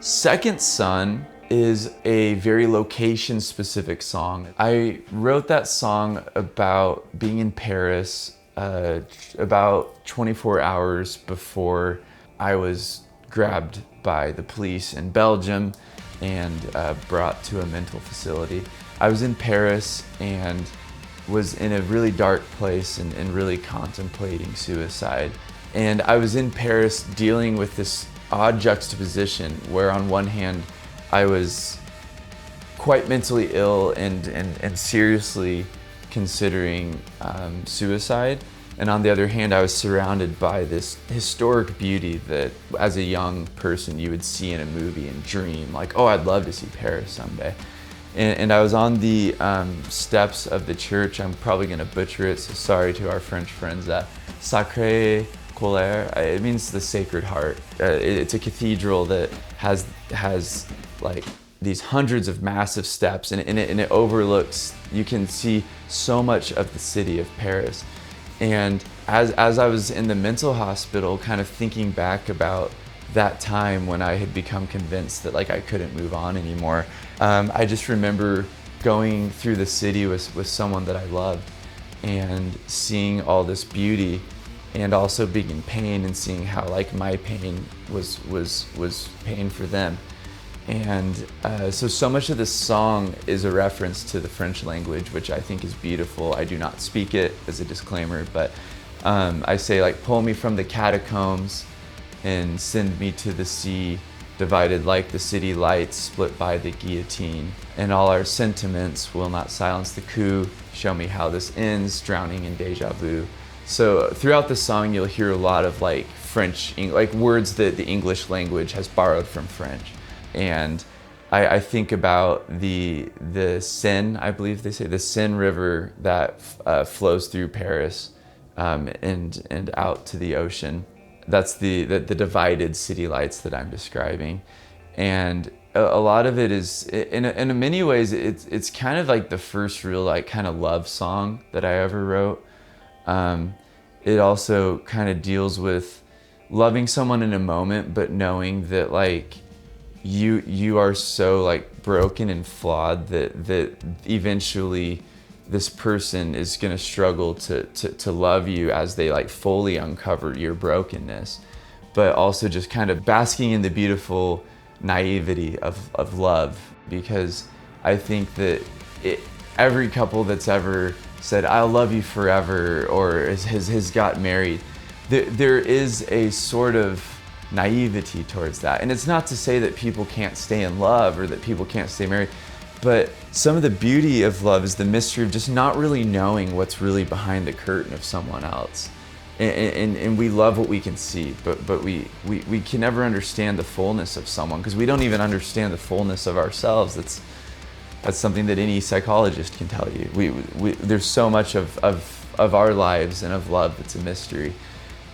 Second Son is a very location-specific song. I wrote that song about being in Paris about 24 hours before I was grabbed by the police in Belgium and brought to a mental facility. I was in Paris and was in a really dark place and really contemplating suicide. And I was in Paris dealing with this odd juxtaposition where on one hand I was quite mentally ill and seriously considering suicide, and on the other hand I was surrounded by this historic beauty that as a young person you would see in a movie and dream like, oh, I'd love to see Paris someday. And I was on the steps of the church. I'm probably going to butcher it, so sorry to our French friends. Sacré Cœur, it means the Sacred Heart. It's a cathedral that has like these hundreds of massive steps, and it overlooks. You can see so much of the city of Paris. And as I was in the mental hospital, kind of thinking back about that time when I had become convinced that like I couldn't move on anymore, I just remember going through the city with someone that I loved and seeing all this beauty, and also being in pain and seeing how like my pain was pain for them. And so much of this song is a reference to the French language, which I think is beautiful. I do not speak it, as a disclaimer, but I say like, pull me from the catacombs and send me to the sea, divided like the city lights split by the guillotine. And all our sentiments will not silence the coup. Show me how this ends, drowning in deja vu. So throughout the song, you'll hear a lot of like French, like words that the English language has borrowed from French. And I think about the Seine, I believe they say, the Seine River that flows through Paris and out to the ocean. That's the divided city lights that I'm describing. And a lot of it is, in many ways, it's kind of like the first real like kind of love song that I ever wrote. It also kind of deals with loving someone in a moment, but knowing that like you are so like broken and flawed that eventually this person is going to struggle to love you as they like fully uncover your brokenness, but also just kind of basking in the beautiful naivety of love. Because I think that every couple that's ever said, I'll love you forever, or has got married, there is a sort of naivety towards that. And it's not to say that people can't stay in love or that people can't stay married, but some of the beauty of love is the mystery of just not really knowing what's really behind the curtain of someone else. And we love what we can see, but we can never understand the fullness of someone, because we don't even understand the fullness of ourselves. That's something that any psychologist can tell you. There's so much of our lives and of love that's a mystery.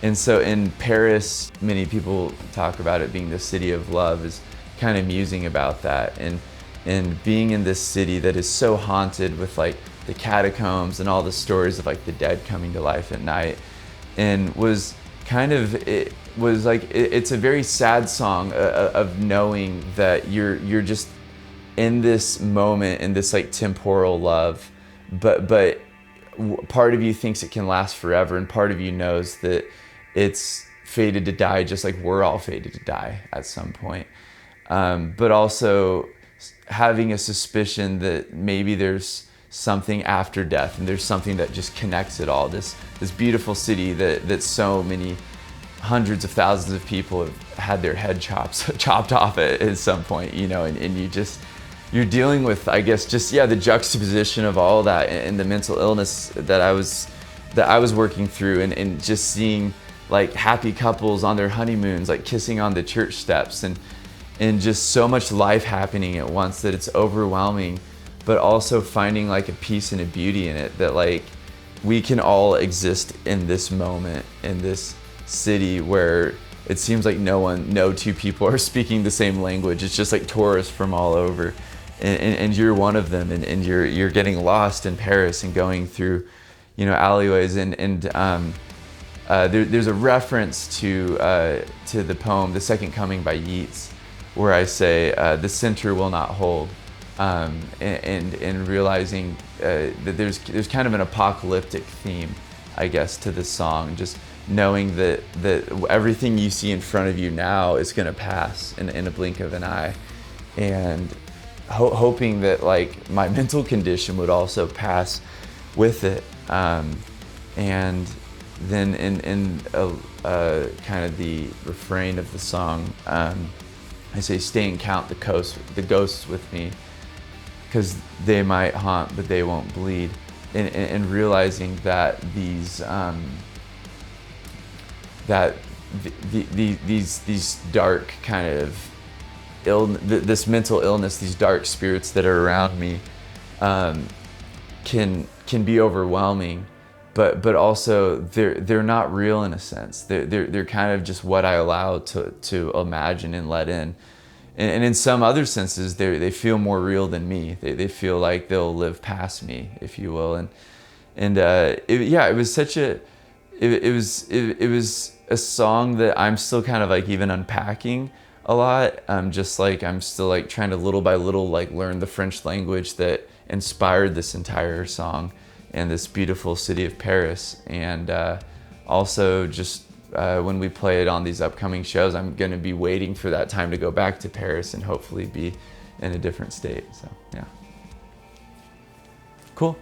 And so in Paris, many people talk about it being the city of love, is kind of musing about that. And being in this city that is so haunted with like the catacombs and all the stories of like the dead coming to life at night, and was kind of, it's a very sad song of knowing that you're just in this moment, in this like temporal love, but part of you thinks it can last forever, and part of you knows that it's fated to die, just like we're all fated to die at some point. But also having a suspicion that maybe there's something after death, and there's something that just connects it all. This beautiful city that so many hundreds of thousands of people have had their head chopped off at some point, you know, and you're dealing with, I guess, just, yeah, the juxtaposition of all that and the mental illness that I was working through, and just seeing like happy couples on their honeymoons, like kissing on the church steps, and just so much life happening at once that it's overwhelming, but also finding like a peace and a beauty in it, that like we can all exist in this moment, in this city where it seems like no two people are speaking the same language. It's just like tourists from all over. And you're one of them, and you're getting lost in Paris and going through, you know, alleyways, and there's a reference to the poem "The Second Coming" by Yeats, where I say the center will not hold, and realizing that there's kind of an apocalyptic theme, I guess, to this song. Just knowing that everything you see in front of you now is going to pass in a blink of an eye, and hoping that like my mental condition would also pass with it. And then in kind of the refrain of the song, I say, "Stay and count the ghosts with me, because they might haunt, but they won't bleed." And realizing that these these dark kind of this mental illness, these dark spirits that are around me, can be overwhelming, but also they're not real in a sense. They're kind of just what I allow to imagine and let in. And in some other senses, they feel more real than me. They feel like they'll live past me, if you will. It was such a, it was a song that I'm still kind of like even unpacking a lot. Just like I'm still like trying to little by little like learn the French language that inspired this entire song and this beautiful city of Paris. And also just when we play it on these upcoming shows, I'm going to be waiting for that time to go back to Paris and hopefully be in a different state. So yeah. Cool.